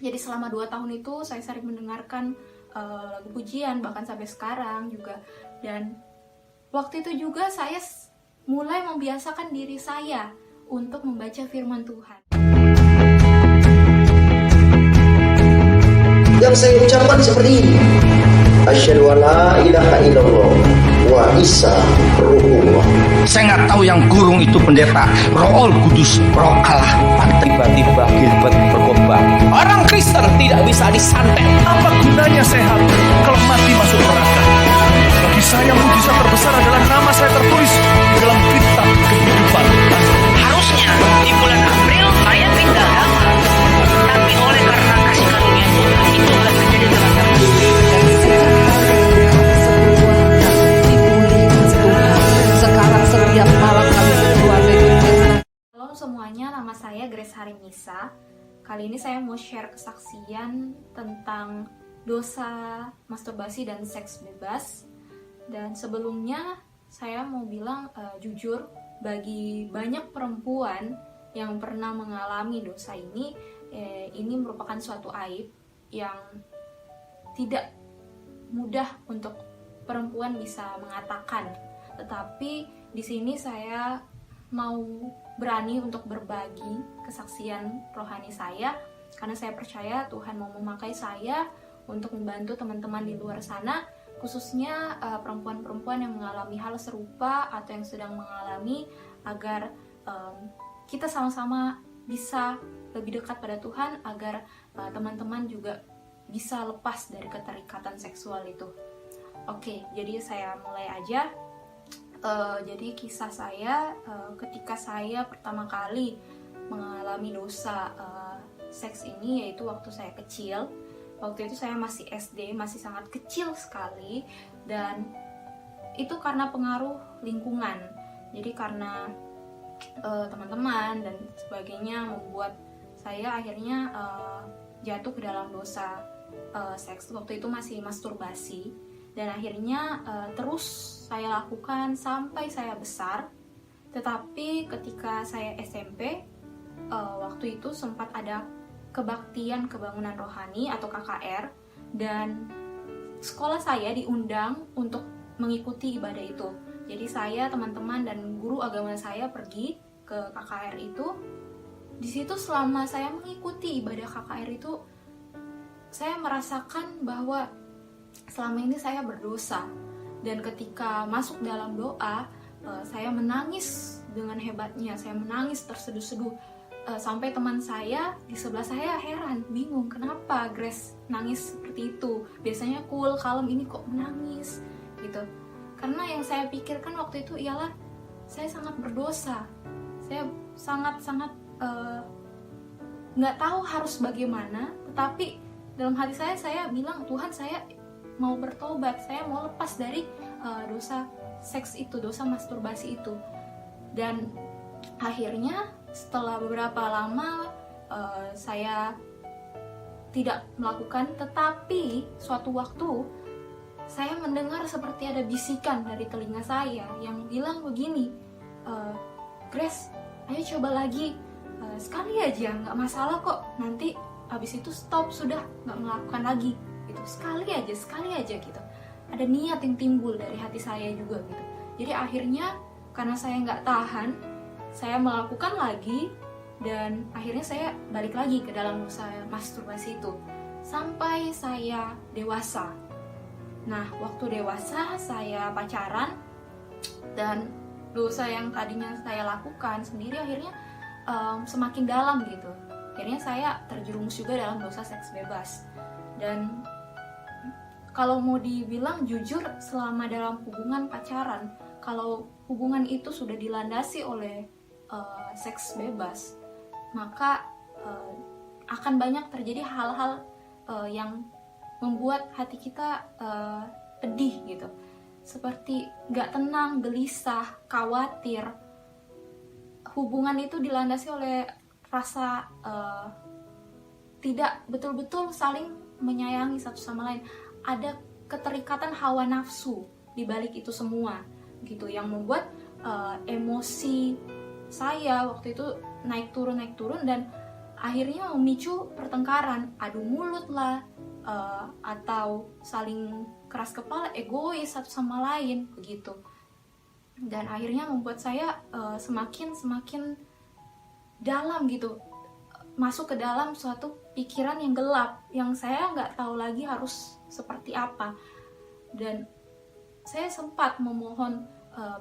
Jadi selama 2 tahun itu saya sering mendengarkan lagu pujian, bahkan sampai sekarang juga. Dan waktu itu juga saya mulai membiasakan diri saya untuk membaca firman Tuhan. Yang saya ucapkan seperti ini: asyhadu an la ilaha illallah wa Isa ruhullah. Saya nggak tahu yang gurung itu pendeta, Roh Kudus, Roh Allah. Tiba-tiba Gilbert berkhotbah, orang Kristen tidak bisa disantet. Apa gunanya sehat kalau mati masuk neraka? Bagi saya mujizat terbesar adalah nama saya tertulis dalam kitab kehidupan. Harusnya di bulan April saya tinggal damai, tapi oleh karena kasih karunia Tuhan itu akan menjadi dalam sekarang setiap malam kami keluarga. Halo semuanya, nama saya Grace Harimisa. Kali ini saya mau share kesaksian tentang dosa masturbasi dan seks bebas. Dan sebelumnya saya mau bilang jujur, bagi banyak perempuan yang pernah mengalami dosa ini merupakan suatu aib yang tidak mudah untuk perempuan bisa mengatakan. Tetapi di sini saya mau berani untuk berbagi kesaksian rohani saya, karena saya percaya Tuhan mau memakai saya untuk membantu teman-teman di luar sana, khususnya perempuan-perempuan yang mengalami hal serupa atau yang sedang mengalami, agar kita sama-sama bisa lebih dekat pada Tuhan, agar teman-teman juga bisa lepas dari keterikatan seksual itu. Oke, jadi saya mulai aja. Jadi kisah saya ketika saya pertama kali mengalami dosa seks ini, yaitu waktu saya kecil. Waktu itu saya masih SD, masih sangat kecil sekali, dan itu karena pengaruh lingkungan. Jadi karena teman-teman dan sebagainya membuat saya akhirnya jatuh ke dalam dosa seks. Waktu itu masih masturbasi, dan akhirnya terus saya lakukan sampai saya besar. Tetapi ketika saya SMP, waktu itu sempat ada kebaktian kebangunan rohani atau KKR, dan sekolah saya diundang untuk mengikuti ibadah itu. Jadi saya, teman-teman, dan guru agama saya pergi ke KKR itu. Di situ selama saya mengikuti ibadah KKR itu, saya merasakan bahwa selama ini saya berdosa. Dan ketika masuk dalam doa, saya menangis dengan hebatnya. Saya menangis terseduh-seduh, sampai teman saya di sebelah saya heran, bingung, kenapa Grace nangis seperti itu, biasanya cool, kalem, ini kok menangis gitu. Karena yang saya pikirkan waktu itu ialah saya sangat berdosa. Saya sangat-sangat nggak tahu harus bagaimana. Tetapi dalam hati saya bilang, Tuhan, saya mau bertobat, saya mau lepas dari dosa seks itu, dosa masturbasi itu. Dan akhirnya setelah beberapa lama saya tidak melakukan, tetapi suatu waktu saya mendengar seperti ada bisikan dari telinga saya yang bilang begini, Grace, ayo coba lagi, sekali aja, nggak masalah kok, nanti habis itu stop, sudah nggak melakukan lagi gitu. Sekali aja gitu. Ada niat yang timbul dari hati saya juga gitu. Jadi akhirnya karena saya nggak tahan, saya melakukan lagi, dan akhirnya saya balik lagi ke dalam dosa masturbasi itu sampai saya dewasa. Nah, waktu dewasa saya pacaran, dan dosa yang tadinya saya lakukan sendiri akhirnya semakin dalam gitu. Akhirnya saya terjerumus juga dalam dosa seks bebas. Dan kalau mau dibilang jujur, selama dalam hubungan pacaran, kalau hubungan itu sudah dilandasi oleh seks bebas, maka akan banyak terjadi hal-hal yang membuat hati kita pedih gitu, seperti gak tenang, gelisah, khawatir. Hubungan itu dilandasi oleh rasa tidak betul-betul saling menyayangi satu sama lain. Ada keterikatan hawa nafsu di balik itu semua gitu, yang membuat emosi saya waktu itu naik turun, dan akhirnya memicu pertengkaran, adu mulut lah, atau saling keras kepala, egois satu sama lain begitu. Dan akhirnya membuat saya semakin dalam gitu, masuk ke dalam suatu pikiran yang gelap, yang saya nggak tahu lagi harus seperti apa. Dan saya sempat memohon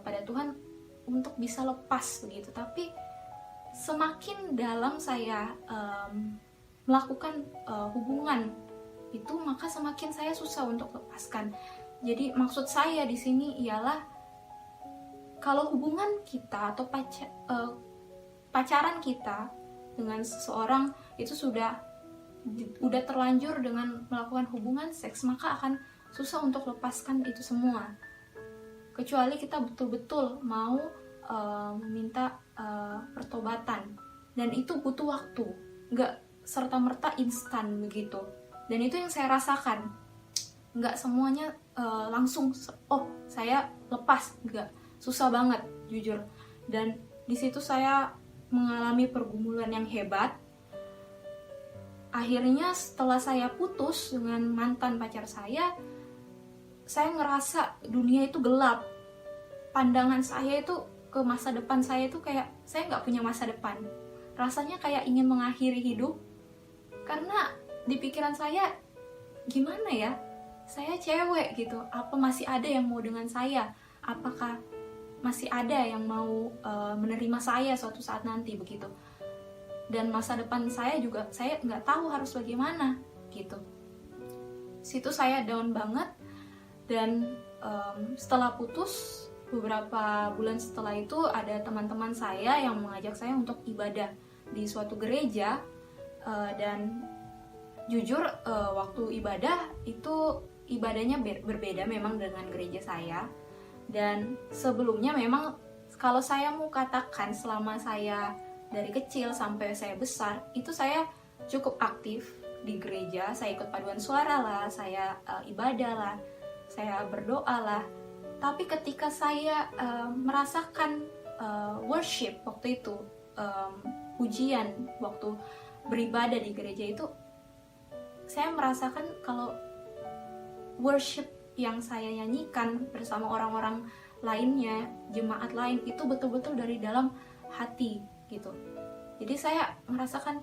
pada Tuhan untuk bisa lepas begitu, tapi semakin dalam saya melakukan hubungan itu, maka semakin saya susah untuk lepaskan. Jadi maksud saya di sini ialah kalau hubungan kita atau pacaran kita dengan seseorang itu sudah terlanjur dengan melakukan hubungan seks, maka akan susah untuk lepaskan itu semua. Kecuali kita betul-betul mau meminta pertobatan, dan itu butuh waktu, nggak serta-merta instan begitu. Dan itu yang saya rasakan, nggak semuanya langsung saya lepas, nggak, susah banget jujur. Dan di situ saya mengalami pergumulan yang hebat. Akhirnya setelah saya putus dengan mantan pacar saya ngerasa dunia itu gelap. Pandangan saya itu ke masa depan saya itu kayak saya nggak punya masa depan. Rasanya kayak ingin mengakhiri hidup, karena di pikiran saya, gimana ya, saya cewek gitu, apa masih ada yang mau dengan saya? Apakah masih ada yang mau menerima saya suatu saat nanti begitu? Dan masa depan saya juga saya nggak tahu harus bagaimana gitu. Situ saya down banget. Dan setelah putus, beberapa bulan setelah itu ada teman-teman saya yang mengajak saya untuk ibadah di suatu gereja. Dan jujur waktu ibadah itu ibadahnya berbeda memang dengan gereja saya. Dan sebelumnya memang kalau saya mau katakan selama saya dari kecil sampai saya besar, itu saya cukup aktif di gereja. Saya ikut paduan suara lah, saya ibadah lah, saya berdoa lah. Tapi ketika saya merasakan worship waktu itu, pujian waktu beribadah di gereja itu, saya merasakan kalau worship yang saya nyanyikan bersama orang-orang lainnya, jemaat lain, itu betul-betul dari dalam hati gitu. Jadi saya merasakan,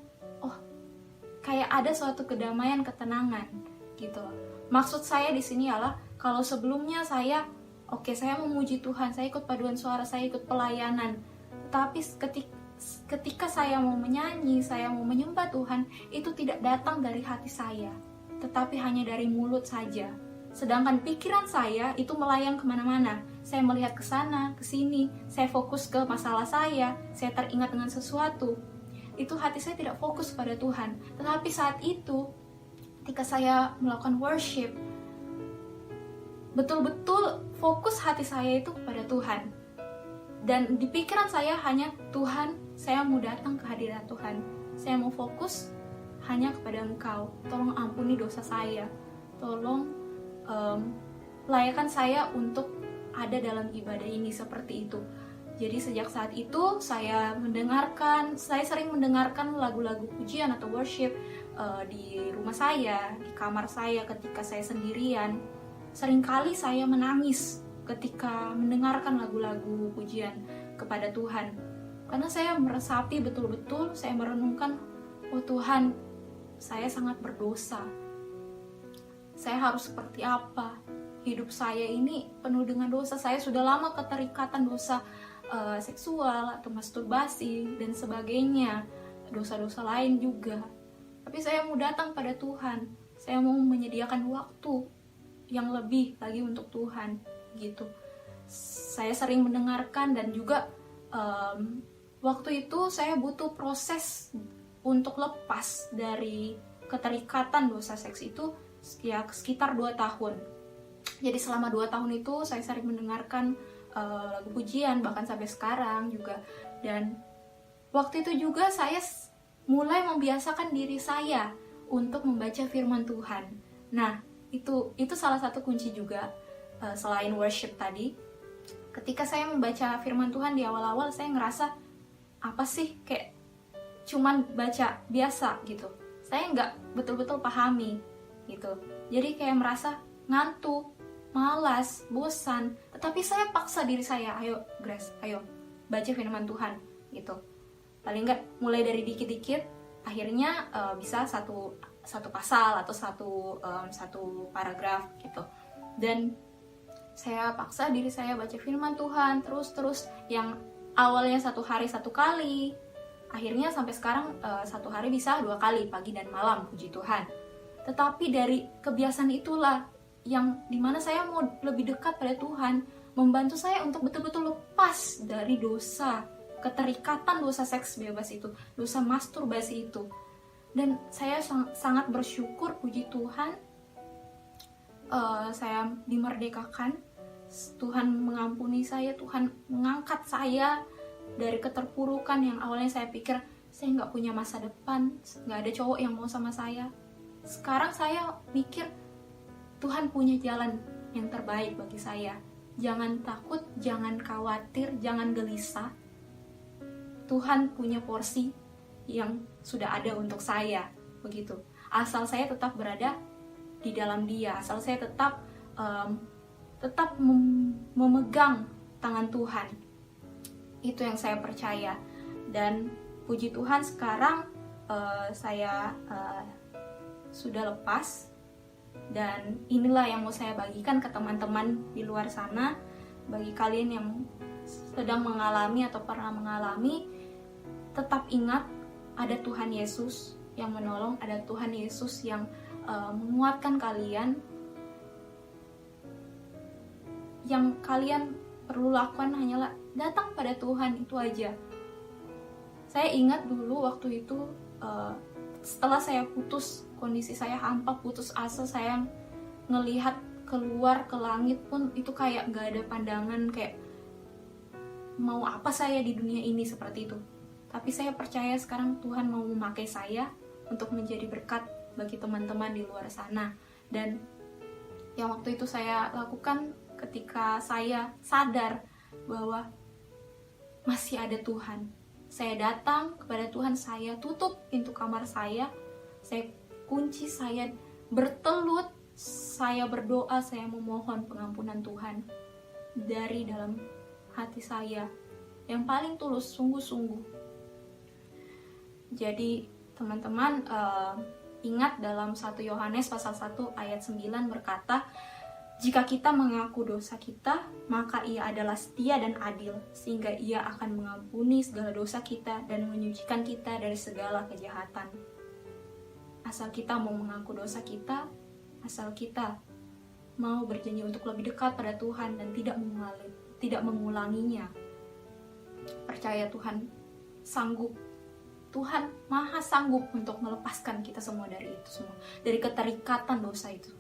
kayak ada suatu kedamaian, ketenangan gitu. Maksud saya di sini adalah kalau sebelumnya saya memuji Tuhan, saya ikut paduan suara, saya ikut pelayanan, tapi ketika saya mau menyanyi, saya mau menyembah Tuhan, itu tidak datang dari hati saya, tetapi hanya dari mulut saja. Sedangkan pikiran saya itu melayang kemana-mana. Saya melihat ke sana, ke sini, saya fokus ke masalah saya teringat dengan sesuatu. Itu hati saya tidak fokus pada Tuhan. Tetapi saat itu, ketika saya melakukan worship, betul-betul fokus hati saya itu kepada Tuhan. Dan di pikiran saya hanya, Tuhan, saya mau datang ke hadirat Tuhan. Saya mau fokus hanya kepada Engkau. Tolong ampuni dosa saya. Tolong layakkan saya untuk ada dalam ibadah ini, seperti itu. Jadi sejak saat itu saya sering mendengarkan lagu-lagu pujian atau worship di rumah saya, di kamar saya ketika saya sendirian. Seringkali saya menangis ketika mendengarkan lagu-lagu pujian kepada Tuhan. Karena saya meresapi betul-betul, saya merenungkan, oh Tuhan, saya sangat berdosa. Saya harus seperti apa? Hidup saya ini penuh dengan dosa. Saya sudah lama keterikatan dosa seksual atau masturbasi dan sebagainya. Dosa-dosa lain juga. Tapi saya mau datang pada Tuhan. Saya mau menyediakan waktu yang lebih lagi untuk Tuhan gitu. Saya sering mendengarkan, dan juga waktu itu saya butuh proses untuk lepas dari keterikatan dosa seks itu ya sekitar 2 tahun. Jadi selama 2 tahun itu saya sering mendengarkan lagu pujian, bahkan sampai sekarang juga. Dan waktu itu juga saya mulai membiasakan diri saya untuk membaca firman Tuhan. Nah, itu salah satu kunci juga selain worship tadi. Ketika saya membaca firman Tuhan di awal-awal, saya ngerasa apa sih, kayak cuman baca biasa gitu. Saya nggak betul-betul pahami gitu. Jadi kayak merasa ngantuk, malas, bosan. Tetapi saya paksa diri saya, ayo Grace, ayo baca firman Tuhan gitu. Paling nggak mulai dari dikit-dikit, akhirnya bisa satu pasal atau satu paragraf gitu. Dan saya paksa diri saya baca firman Tuhan terus yang awalnya 1 hari 1 kali, akhirnya sampai sekarang 1 hari bisa 2 kali, pagi dan malam, puji Tuhan. Tetapi dari kebiasaan itulah yang dimana saya mau lebih dekat pada Tuhan, membantu saya untuk betul-betul lepas dari dosa, keterikatan dosa seks bebas itu, dosa masturbasi itu. Dan saya sangat bersyukur, puji Tuhan, saya dimerdekakan, Tuhan mengampuni saya, Tuhan mengangkat saya dari keterpurukan yang awalnya saya pikir saya nggak punya masa depan, nggak ada cowok yang mau sama saya. Sekarang saya mikir Tuhan punya jalan yang terbaik bagi saya. Jangan takut, jangan khawatir, jangan gelisah. Tuhan punya porsi yang sudah ada untuk saya, begitu. Asal saya tetap berada di dalam Dia, asal saya tetap memegang tangan Tuhan. Itu yang saya percaya. Dan puji Tuhan sekarang saya sudah lepas. Dan inilah yang mau saya bagikan ke teman-teman di luar sana. Bagi kalian yang sedang mengalami atau pernah mengalami, tetap ingat ada Tuhan Yesus yang menolong, ada Tuhan Yesus yang menguatkan kalian. Yang kalian perlu lakukan hanyalah datang pada Tuhan, itu aja. Saya ingat dulu waktu itu setelah saya putus, kondisi saya hampa, putus asa, saya ngelihat keluar ke langit pun itu kayak gak ada pandangan, kayak mau apa saya di dunia ini, seperti itu. Tapi saya percaya sekarang Tuhan mau memakai saya untuk menjadi berkat bagi teman-teman di luar sana. Dan yang waktu itu saya lakukan ketika saya sadar bahwa masih ada Tuhan. Saya datang kepada Tuhan, saya tutup pintu kamar saya kunci, saya bertelut, saya berdoa, saya memohon pengampunan Tuhan dari dalam hati saya yang paling tulus, sungguh-sungguh. Jadi teman-teman ingat dalam 1 Yohanes pasal 1 ayat 9 berkata, jika kita mengaku dosa kita, maka Ia adalah setia dan adil, sehingga Ia akan mengampuni segala dosa kita dan menyucikan kita dari segala kejahatan. Asal kita mau mengaku dosa kita, asal kita mau berjanji untuk lebih dekat pada Tuhan dan tidak mengulanginya. Percaya Tuhan sanggup. Tuhan maha sanggup untuk melepaskan kita semua dari itu semua, dari keterikatan dosa itu.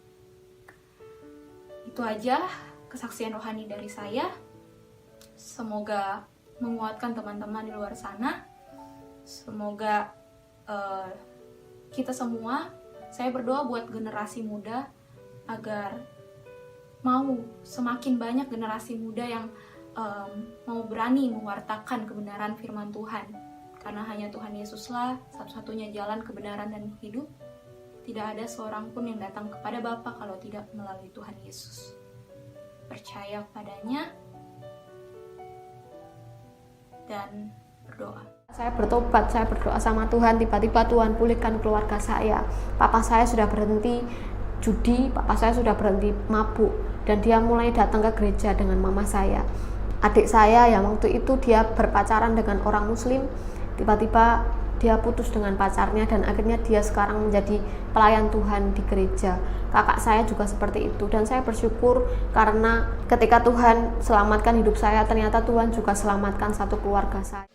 Itu aja kesaksian rohani dari saya. Semoga menguatkan teman-teman di luar sana. Semoga kita semua, saya berdoa buat generasi muda agar mau semakin banyak generasi muda yang mau berani mewartakan kebenaran firman Tuhan. Karena hanya Tuhan Yesuslah satu-satunya jalan kebenaran dan hidup. Tidak ada seorang pun yang datang kepada Bapa kalau tidak melalui Tuhan Yesus. Percaya padanya dan berdoa. Saya bertobat, saya berdoa sama Tuhan, tiba-tiba Tuhan pulihkan keluarga saya. Papa saya sudah berhenti judi, papa saya sudah berhenti mabuk, dan dia mulai datang ke gereja dengan mama saya. Adik saya yang waktu itu dia berpacaran dengan orang muslim, tiba-tiba dia putus dengan pacarnya dan akhirnya dia sekarang menjadi pelayan Tuhan di gereja. Kakak saya juga seperti itu, dan saya bersyukur karena ketika Tuhan selamatkan hidup saya, ternyata Tuhan juga selamatkan satu keluarga saya.